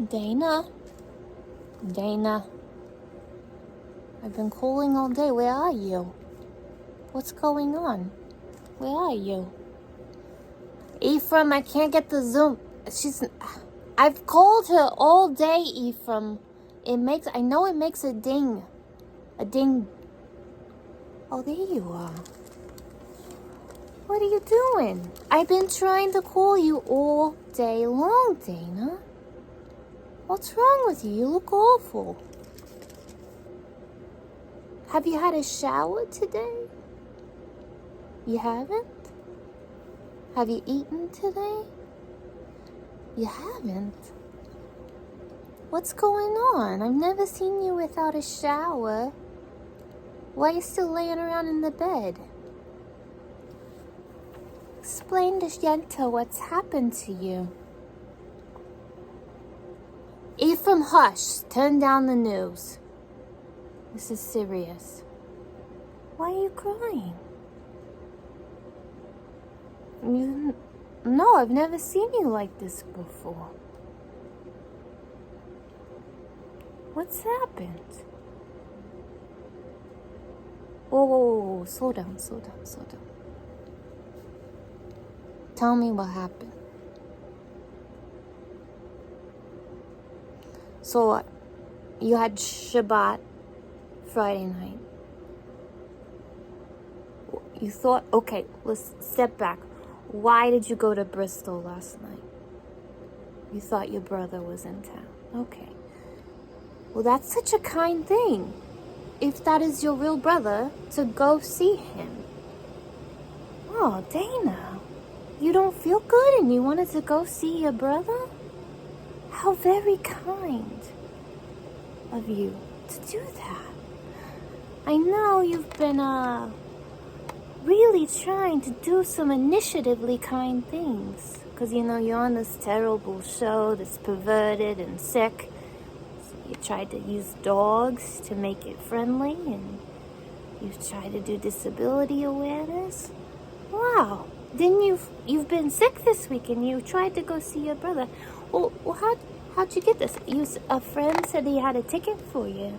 Dana? Dana? I've been calling all day. Where are you? What's going on? Where are you? Ephraim, I can't get the Zoom. I've called her all day, Ephraim. I know it makes a ding. A ding. Oh, there you are. What are you doing? I've been trying to call you all day long, Dana. What's wrong with you? You look awful. Have you had a shower today? You haven't? Have you eaten today? You haven't? What's going on? I've never seen you without a shower. Why are you still laying around in the bed? Explain to Yenta what's happened to you. Ephraim, hush. Turn down the news. This is serious. Why are you crying? No, I've never seen you like this before. What's happened? Whoa, slow down. Tell me what happened. So what? You had Shabbat Friday night. You thought, okay, let's step back. Why did you go to Bristol last night? You thought your brother was in town. Okay. Well, that's such a kind thing. If that is your real brother, to go see him. Oh, Dana, you don't feel good and you wanted to go see your brother? How very kind of you to do that. I know you've been, really trying to do some initiatively kind things. Because, you're on this terrible show that's perverted and sick. So you tried to use dogs to make it friendly, and you've tried to do disability awareness. Wow. Then you've been sick this week and you tried to go see your brother. Well how'd you get this? A friend said he had a ticket for you.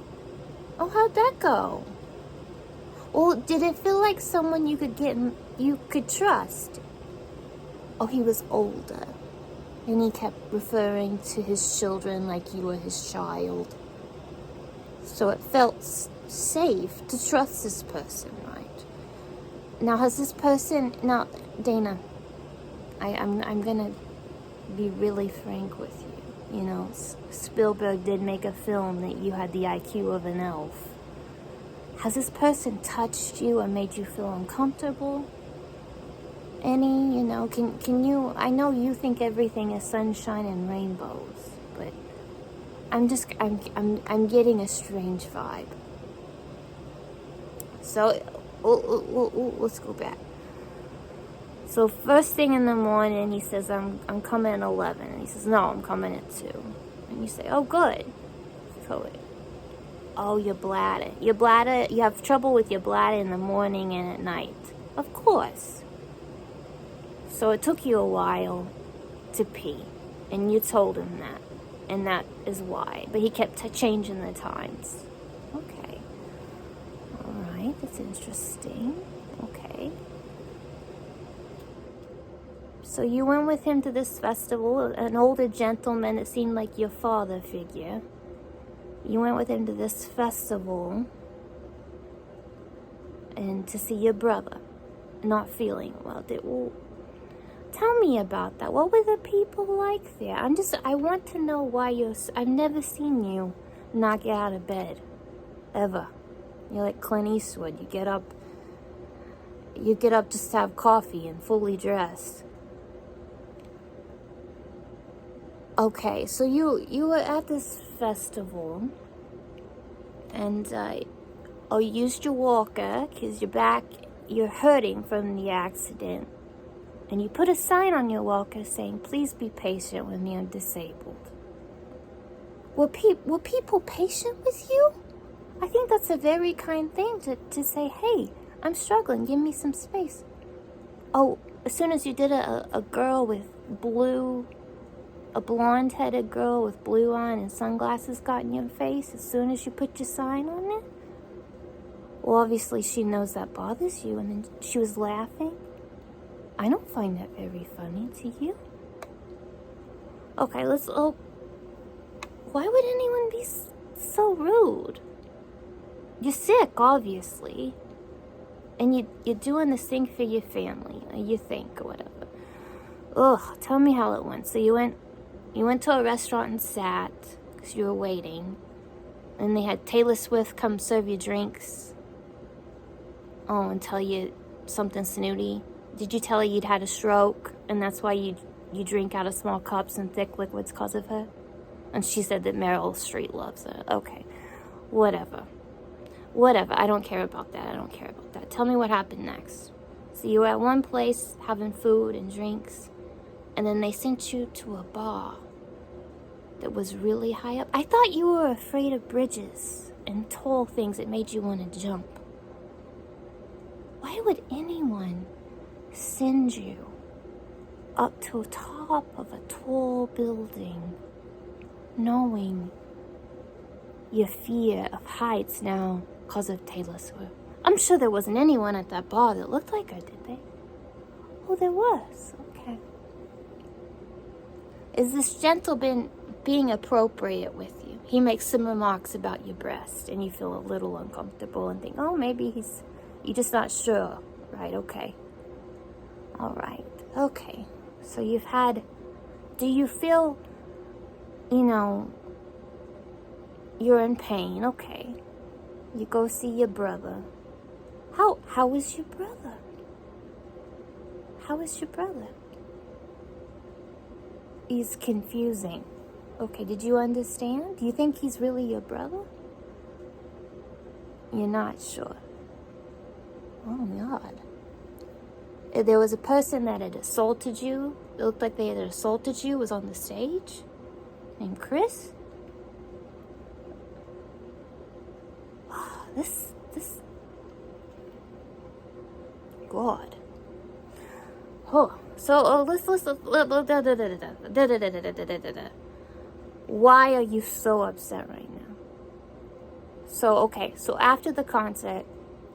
Oh, how'd that go? Well, did it feel like someone you could trust? Oh, he was older. And he kept referring to his children like you were his child. So it felt safe to trust this person, right? Now, has this person... Now, Dana, I'm gonna be really frank with you. Spielberg did make a film that you had the IQ of an elf. Has this person touched you or made you feel uncomfortable? Any, can you... I know you think everything is sunshine and rainbows, but I'm getting a strange vibe. So, let's go back. So first thing in the morning, he says, I'm coming at 11. And he says, no, I'm coming at 2. And you say, oh, good. So, your bladder. You have trouble with your bladder in the morning and at night. Of course. So it took you a while to pee. And you told him that. And that is why. But he kept changing the times. Okay. All right. That's interesting. Okay. So you went with him to this festival, an older gentleman, it seemed like your father figure. You went with him to this festival and to see your brother not feeling well. Tell me about that. What were the people like there? I want to know why I've never seen you not get out of bed, ever. You're like Clint Eastwood. You get up just to have coffee and fully dressed. Okay, so you were at this festival, and you used your walker because you're hurting from the accident, and you put a sign on your walker saying, please be patient with me, I'm disabled. Were people patient with you? I think that's a very kind thing to say, hey, I'm struggling, give me some space. Oh, as soon as you did a girl with blue a blonde-headed girl with blue on and sunglasses got in your face as soon as you put your sign on it? Well, obviously she knows that bothers you, and then she was laughing. I don't find that very funny, to you? Okay, why would anyone be so rude? You're sick, obviously. And you're doing this thing for your family, or you think, or whatever. Ugh, tell me how it went. So you went to a restaurant and sat, because you were waiting. And they had Taylor Swift come serve you drinks. Oh, and tell you something snooty. Did you tell her you'd had a stroke, and that's why you drink out of small cups and thick liquids because of her? And she said that Meryl Streep loves her. Okay, whatever. I don't care about that. Tell me what happened next. So you were at one place having food and drinks, and then they sent you to a bar that was really high up. I thought you were afraid of bridges and tall things that made you want to jump. Why would anyone send you up to the top of a tall building knowing your fear of heights now because of Taylor Swift? I'm sure there wasn't anyone at that bar that looked like her, did they? Oh, there was. Okay. Is this gentleman being appropriate with you? He makes some remarks about your breast, and you feel a little uncomfortable and think, oh, maybe you're just not sure. Right, okay. All right, okay. So do you feel, you're in pain? Okay. You go see your brother. How is your brother? How is your brother? He's confusing. Okay, did you understand? Do you think he's really your brother? You're not sure. Oh, God. There was a person that had assaulted you. It looked like they had assaulted you, was on the stage. Named Chris. This. God. Oh, so let's. Why are you so upset right now? So after the concert,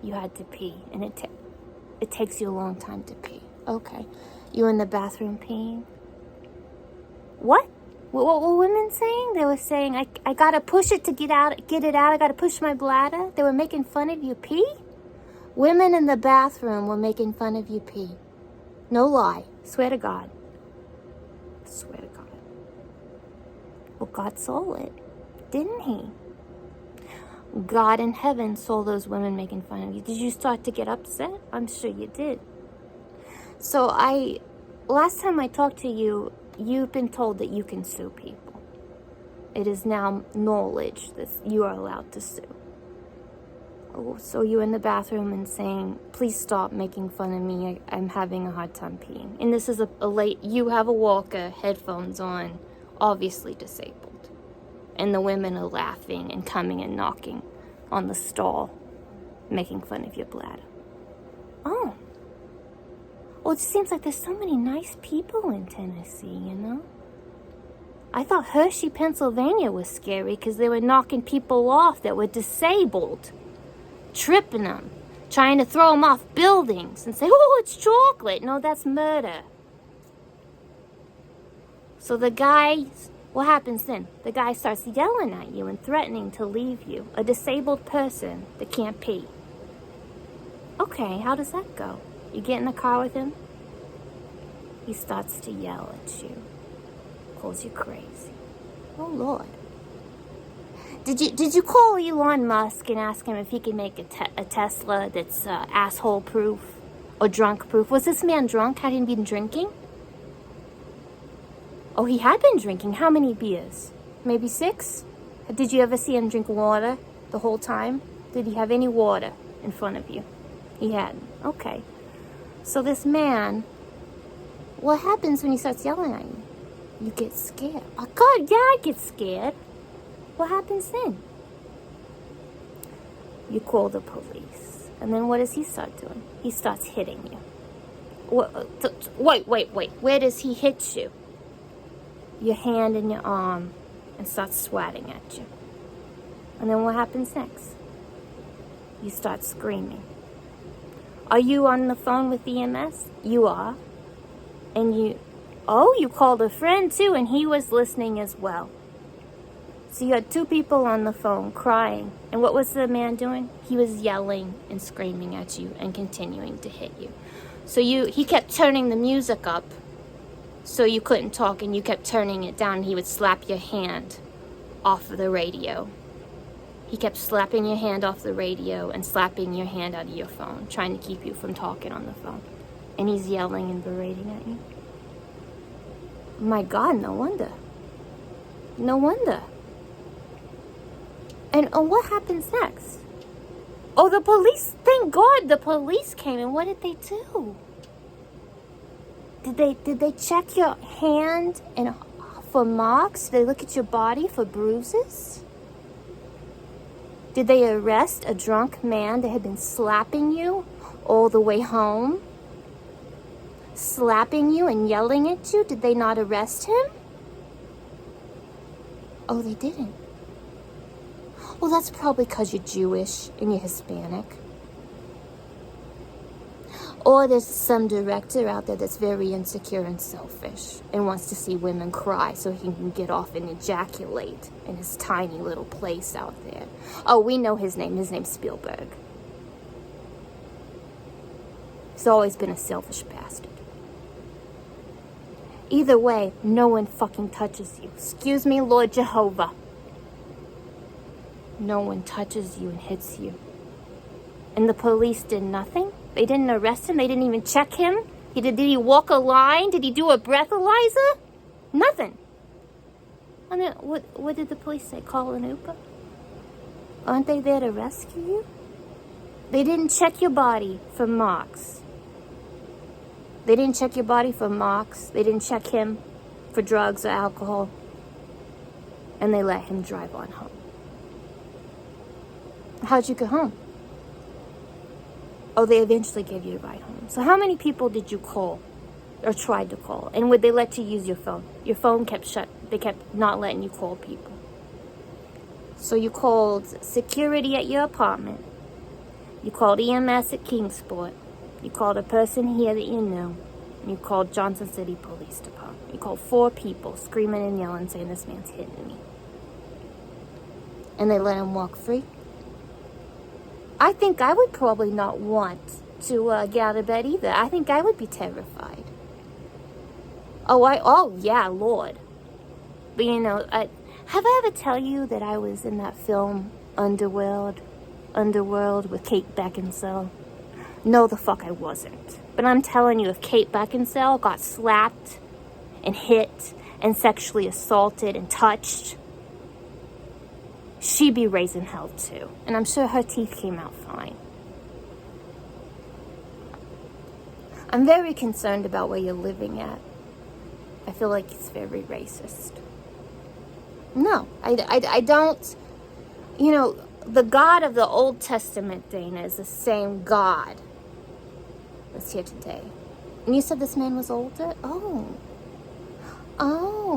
you had to pee, and it takes you a long time to pee. Okay, you were in the bathroom peeing. What were women saying? They were saying, I gotta push it to get it out. I gotta push my bladder. They were making fun of you pee. Women in the bathroom were making fun of you pee. No lie. Swear to God. Swear to God. Well, God saw it, didn't he? God in heaven saw those women making fun of you. Did you start to get upset? I'm sure you did. So last time I talked to you, you've been told that you can sue people. It is now knowledge that you are allowed to sue. Oh, so you're in the bathroom and saying, please stop making fun of me. I'm having a hard time peeing. And this is you have a walker, headphones on, obviously disabled. And the women are laughing and coming and knocking on the stall, making fun of your bladder. Oh. Well, it seems like there's so many nice people in Tennessee, I thought Hershey, Pennsylvania was scary because they were knocking people off that were disabled, tripping them, trying to throw them off buildings and say, oh, it's chocolate. No, that's murder. So what happens then? The guy starts yelling at you and threatening to leave you, a disabled person that can't pee. Okay, how does that go? You get in the car with him, he starts to yell at you, calls you crazy. Oh, Lord. Did you call Elon Musk and ask him if he could make a Tesla that's asshole-proof or drunk-proof? Was this man drunk? Had he been drinking? Oh, he had been drinking. How many beers? Maybe 6? Did you ever see him drink water the whole time? Did he have any water in front of you? He hadn't. Okay. So this man, what happens when he starts yelling at you? You get scared. Oh, God, yeah, I get scared. What happens then? You call the police. And then what does he start doing? He starts hitting you. Wait. Where does he hit you? your hand and your arm and starts swatting at you. And then what happens next? You start screaming. Are you on the phone with EMS? You are. And you called a friend too, and he was listening as well. So you had two people on the phone crying. And what was the man doing? He was yelling and screaming at you and continuing to hit you. So he kept turning the music up so you couldn't talk, and you kept turning it down. He would slap your hand off of the radio. He kept slapping your hand off the radio and slapping your hand out of your phone, trying to keep you from talking on the phone. And he's yelling and berating at you. My God, no wonder. No wonder. And what happens next? Oh, the police, thank God the police came. And what did they do? Did they check your hand and for marks? Did they look at your body for bruises? Did they arrest a drunk man that had been slapping you all the way home? Slapping you and yelling at you? Did they not arrest him? Oh, they didn't. Well, that's probably because you're Jewish and you're Hispanic. Or there's some director out there that's very insecure and selfish and wants to see women cry so he can get off and ejaculate in his tiny little place out there. Oh, we know his name. His name's Spielberg. He's always been a selfish bastard. Either way, no one fucking touches you. Excuse me, Lord Jehovah. No one touches you and hits you. And the police did nothing? They didn't arrest him? They didn't even check him? Did he walk a line? Did he do a breathalyzer? Nothing. And then, what did the police say? Call an Uber? Aren't they there to rescue you? They didn't check your body for marks. They didn't check your body for marks. They didn't check him for drugs or alcohol. And they let him drive on home. How'd you get home? Oh, they eventually gave you a ride home. So how many people did you call or tried to call? And would they let you use your phone? Your phone kept shut. They kept not letting you call people. So you called security at your apartment. You called EMS at Kingsport. You called a person here that you knew. You called Johnson City Police Department. You called 4 people screaming and yelling saying this man's hitting me. And they let him walk free. I think I would probably not want to get out of bed either. I think I would be terrified. Oh yeah, Lord. But you know, have I ever tell you that I was in that film Underworld with Kate Beckinsale? No, the fuck I wasn't. But I'm telling you, if Kate Beckinsale got slapped and hit and sexually assaulted and touched, she'd be raising hell too. And I'm sure her teeth came out fine. I'm very concerned about where you're living at. I feel like it's very racist. No, I don't. You know, the God of the Old Testament, Dana, is the same God that's here today. And you said this man was older? Oh,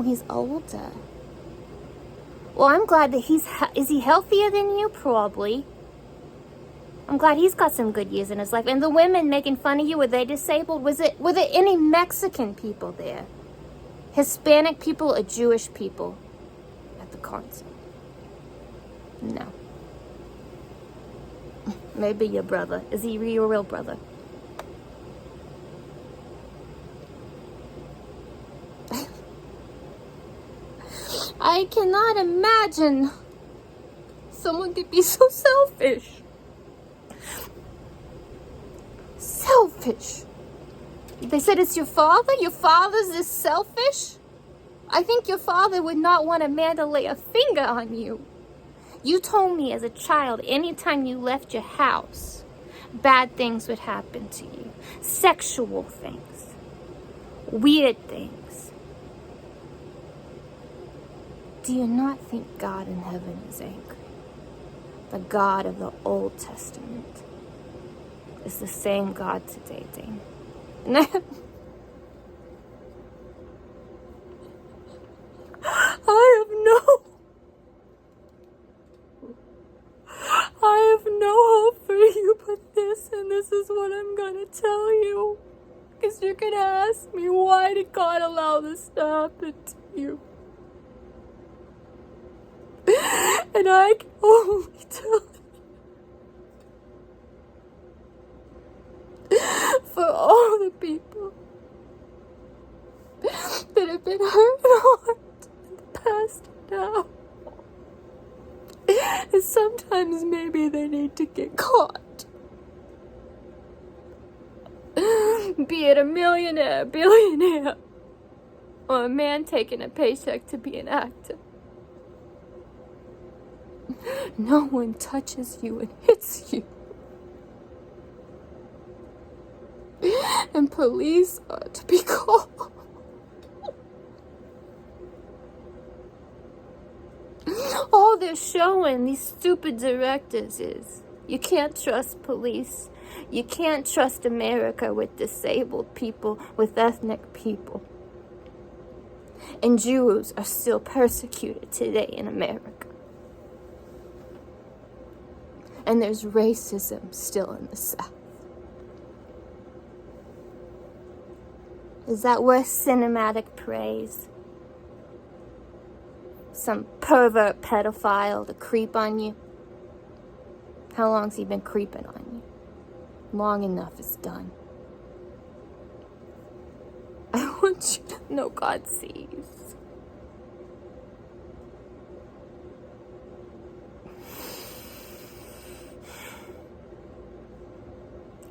he's older. Well, I'm glad that is he healthier than you? Probably. I'm glad he's got some good years in his life. And the women making fun of you, were they disabled? Were there any Mexican people there? Hispanic people or Jewish people at the concert? No. Maybe your brother. Is he your real brother? I cannot imagine someone could be so selfish. Selfish. They said it's your father? Your father's this selfish? I think your father would not want a man to lay a finger on you. You told me as a child, anytime you left your house, bad things would happen to you. Sexual things. Weird things. Do you not think God in heaven is angry? The God of the Old Testament is the same God today, Dane. why did God allow this to happen to you? And I can only tell you, for all the people that have been hurt and harmed in the past and now, and sometimes maybe they need to get caught. Be it a millionaire, billionaire, or a man taking a paycheck to be an actor. No one touches you and hits you. And police are to be called. All they're showing these stupid directors is you can't trust police. You can't trust America with disabled people, with ethnic people. And Jews are still persecuted today in America. And there's racism still in the South. Is that worth cinematic praise? Some pervert pedophile to creep on you? How long's he been creeping on you? Long enough is done. I want you to know God sees.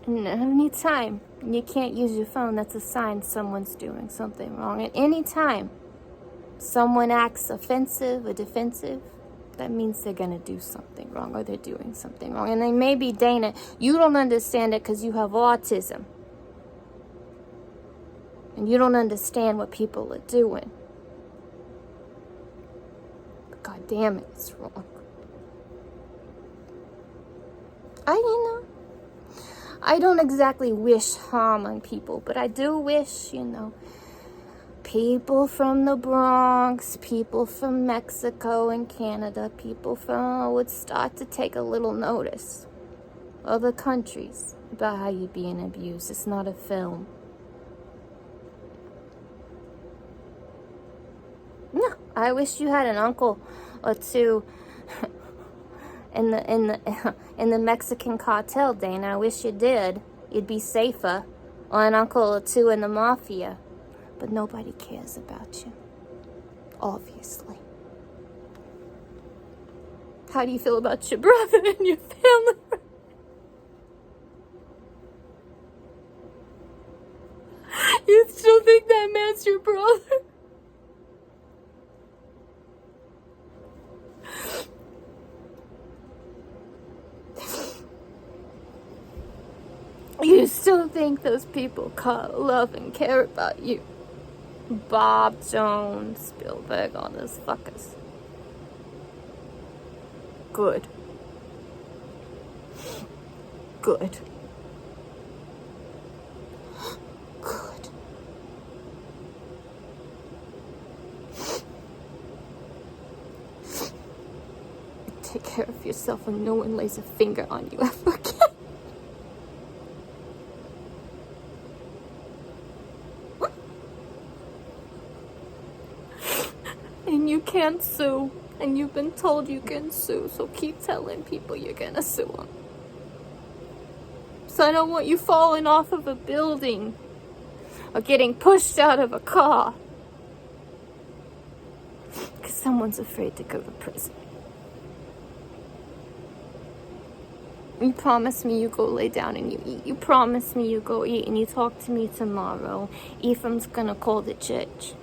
And any time you can't use your phone, that's a sign someone's doing something wrong. At any time someone acts offensive or defensive, that means they're going to do something wrong or they're doing something wrong. And then maybe, Dana, you don't understand it because you have autism. And you don't understand what people are doing. But God damn it, it's wrong. I don't exactly wish harm on people, but I do wish, people from the Bronx, people from Mexico and Canada, people from would start to take a little notice. Other countries about how you're being abused. It's not a film. No, I wish you had an uncle or two in the Mexican cartel, Dana. I wish you did. You'd be safer. Or an uncle or two in the mafia. But nobody cares about you. Obviously. How do you feel about your brother and your family? You still think that man's your brother? You still think those people love and care about you? Bob Jones, Spielberg, all those fuckers. Good. Good. Good. Take care of yourself and no one lays a finger on you ever again. And you can't sue. And you've been told you can sue. So keep telling people you're gonna sue them. So I don't want you falling off of a building. Or getting pushed out of a car. Because someone's afraid to go to prison. You promise me you go lay down and you eat. You promise me you go eat and you talk to me tomorrow. Ephraim's gonna call the church.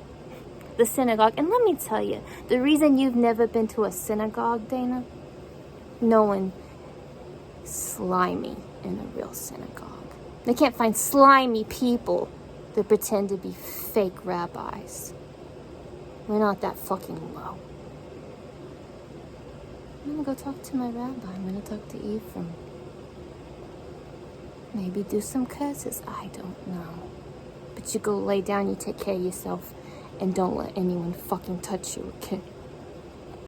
The synagogue. And let me tell you, the reason you've never been to a synagogue, Dana, no one slimy in a real synagogue. They can't find slimy people that pretend to be fake rabbis. We're not that fucking low. I'm gonna go talk to my rabbi. I'm gonna talk to Ephraim. Maybe do some curses. I don't know. But you go lay down, you take care of yourself. And don't let anyone fucking touch you, okay?